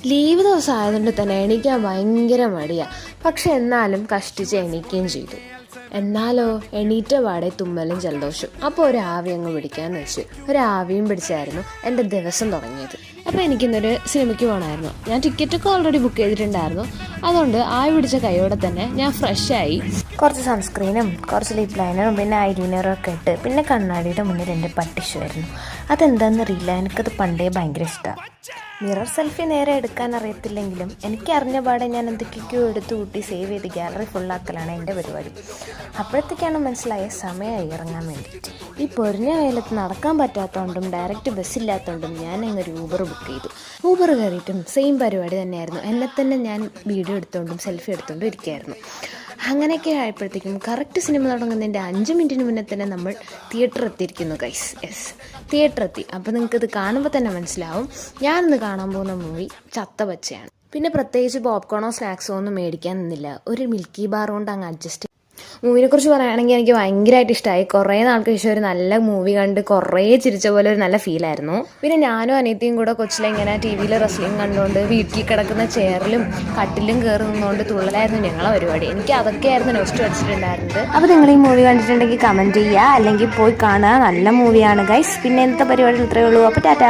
Leave ദിവസം ആയതുകൊണ്ട് തന്നെ എണീക്കാൻ ഭയങ്കര മടിയാണ്. പക്ഷെ എന്നാലും കഷ്ടിച്ച് എണീക്കുകയും ചെയ്തു. എന്നാലോ എണീറ്റ പാടെ തുമ്മലും ജലദോഷവും. അപ്പോൾ ഒരു ആവി അങ്ങ് പിടിക്കാമെന്ന് വെച്ചു. ഒരാവിയും പിടിച്ചായിരുന്നു എൻ്റെ ദിവസം തുടങ്ങിയത്. അപ്പോൾ എനിക്കിന്നൊരു സിനിമയ്ക്ക് പോകണമായിരുന്നു. ഞാൻ ടിക്കറ്റൊക്കെ ഓൾറെഡി ബുക്ക് ചെയ്തിട്ടുണ്ടായിരുന്നു. അതുകൊണ്ട് ആവി പിടിച്ച കൈയോടെ തന്നെ ഞാൻ ഫ്രഷായി കുറച്ച് സൺസ്ക്രീനും കുറച്ച് ലിപ് ലൈനറും പിന്നെ ഐലൈനറും ഒക്കെ ഇട്ട് പിന്നെ കണ്ണാടിയുടെ മുന്നിൽ എൻ്റെ പട്ടിഷുമായിരുന്നു. അതെന്താണെന്നറിയില്ല, എനിക്കത് പണ്ടേ ഭയങ്കര ഇഷ്ടമാണ്. മിറർ സെൽഫി നേരെ എടുക്കാൻ അറിയത്തില്ലെങ്കിലും എനിക്ക് അറിഞ്ഞ പാടെ ഞാൻ എന്തൊക്കെയൊക്കെയോ എടുത്തു കൂട്ടി സേവ് ചെയ്ത് ഗാലറി ഫുള്ളാക്കലാണ് എൻ്റെ പരിപാടി. അപ്പോഴത്തേക്കാണ് മനസ്സിലായ സമയമായി ഇറങ്ങാൻ വേണ്ടിയിട്ട്. ഈ പൊരിഞ്ഞ വെയിലത്ത് നടക്കാൻ പറ്റാത്തതുകൊണ്ടും ഡയറക്റ്റ് ബസ്സില്ലാത്തതുകൊണ്ടും ഞാൻ അങ്ങൊരു ഊബർ ബുക്ക് ചെയ്തു. ഊബർ കയറിയിട്ടും സെയിം പരിപാടി തന്നെയായിരുന്നു. എന്നെ തന്നെ ഞാൻ വീഡിയോ എടുത്തുകൊണ്ടും സെൽഫി എടുത്തുകൊണ്ടും ഇരിക്കുകയായിരുന്നു. അങ്ങനെയൊക്കെ ആയപ്പോഴത്തേക്കും കറക്റ്റ് സിനിമ തുടങ്ങുന്നതിൻ്റെ 5 മിനിറ്റിന് മുന്നേ തന്നെ നമ്മൾ തിയേറ്റർ എത്തിയിരിക്കുന്നു ഗൈസ്. തിയേറ്റർ എത്തി. അപ്പോൾ നിങ്ങൾക്കിത് കാണുമ്പോൾ തന്നെ മനസ്സിലാവും ഞാനിന്ന് കാണാൻ പോകുന്ന മൂവി ചത്ത പച്ചയാണ്. പിന്നെ പ്രത്യേകിച്ച് പോപ്കോണോ സ്നാക്സോ ഒന്നും മേടിക്കാൻ നിന്നില്ല. ഒരു മിൽക്കി ബാർ കൊണ്ട് അങ്ങ് അഡ്ജസ്റ്റ്. മൂവിനെ കുറിച്ച് പറയുകയാണെങ്കിൽ എനിക്ക് ഭയങ്കരമായിട്ട് ഇഷ്ടമായി. കുറേ നാൾക്ക് ശേഷം ഒരു നല്ല മൂവി കണ്ട് കുറേ ചിരിച്ച പോലെ ഒരു നല്ല ഫീലായിരുന്നു. പിന്നെ ഞാനും അനിയത്തിയും കൂടെ കൊച്ചിലെ ഇങ്ങനെ ടി വിയിൽ റെസ്ലിംഗ് കണ്ടുകൊണ്ട് വീട്ടിൽ കിടക്കുന്ന ചെയറിലും കട്ടിലും കയറി നിന്നുകൊണ്ട് തുള്ളലായിരുന്നു ഞങ്ങളെ പരിപാടി. എനിക്ക് അതൊക്കെയായിരുന്നു നെക്സ്റ്റ് അടിച്ചിട്ടുണ്ടായിരുന്നത്. അപ്പോൾ നിങ്ങൾ ഈ മൂവി കണ്ടിട്ടുണ്ടെങ്കിൽ കമൻറ്റ് ചെയ്യുക, അല്ലെങ്കിൽ പോയി കാണുക. നല്ല മൂവിയാണ് ഗൈസ്. പിന്നെ ഇന്നത്തെ പരിപാടി ഇത്രയേ ഉള്ളൂ. അപ്പോൾ ടാറ്റാ.